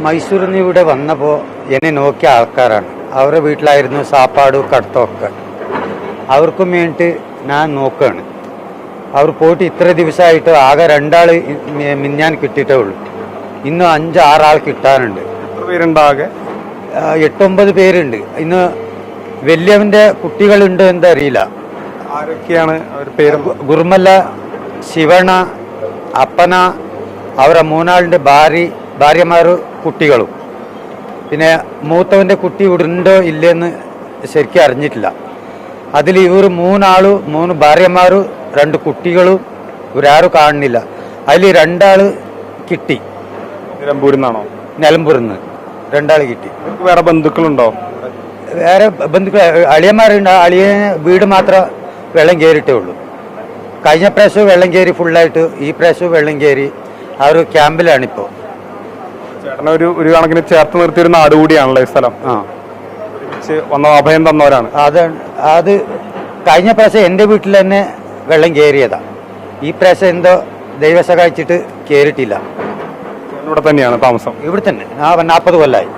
മൈസൂരിൽ നിന്ന് ഇവിടെ വന്നപ്പോൾ എന്നെ നോക്കിയ ആൾക്കാരാണ്. അവരുടെ വീട്ടിലായിരുന്നു സാപ്പാടും കടത്തമൊക്കെ. അവർക്കും വേണ്ടിയിട്ട് ഞാൻ നോക്കുകയാണ്. അവർ പോയിട്ട് ഇത്ര ദിവസമായിട്ട് ആകെ 2 മിഞ്ഞാൻ കിട്ടിയിട്ടേ ഉള്ളൂ. ഇന്ന് 5-6 ആൾ കിട്ടാനുണ്ട്. എത്ര പേരുണ്ട് ആകെ? 8-9 പേരുണ്ട്. ഇന്ന് വലിയവൻ്റെ കുട്ടികളുണ്ട് എന്താ അറിയില്ല. ആരൊക്കെയാണ് അവർ പേര്? ഗുർമല്ല, ശിവണ, അപ്പന, അവരെ 3 ആളിൻ്റെ ഭാര്യമാർ, കുട്ടികളും. പിന്നെ മൂത്തവൻ്റെ കുട്ടി ഇവിടെ ഉണ്ടോ ഇല്ലെന്ന് ശരിക്കും അറിഞ്ഞിട്ടില്ല. അതിൽ ഇവർ 3 ആളും 3 ഭാര്യമാരും 2 കുട്ടികളും ഇവരാരും കാണുന്നില്ല. അതിൽ 2 ആൾ കിട്ടി. നിലമ്പൂരിൽ നിന്നാണോ? നിലമ്പൂരിൽ നിന്ന് 2 ആൾ കിട്ടി. വേറെ ബന്ധുക്കളുണ്ടോ? വേറെ ബന്ധുക്കൾ അളിയന്മാരുണ്ട്. അളിയന് വീട് മാത്രം വെള്ളം കയറിയിട്ടേ ഉള്ളൂ. കഴിഞ്ഞ പ്രാവശ്യവും വെള്ളം കയറി ഫുള്ളായിട്ട്, ഈ പ്രാവശ്യവും വെള്ളം കയറി. ആ ഒരു ക്യാമ്പിലാണിപ്പോൾ. ചേട്ടനെ ഒരു കണക്കിന് ചേർത്ത് നിർത്തിയൊരു നാട് കൂടിയാണല്ലോ ഈ സ്ഥലം. ഒരുമിച്ച് വന്ന അഭയം തന്നവരാണ്. അത് കഴിഞ്ഞ പ്രാവശ്യം എൻ്റെ വീട്ടിൽ തന്നെ വെള്ളം കയറിയതാ. ഈ പ്രാവശ്യം എന്തോ ദൈവം സഹായിച്ചിട്ട് കയറിയിട്ടില്ല. ഇവിടെ തന്നെയാണ് താമസം? ഇവിടെ തന്നെ 40 കൊല്ലമായി.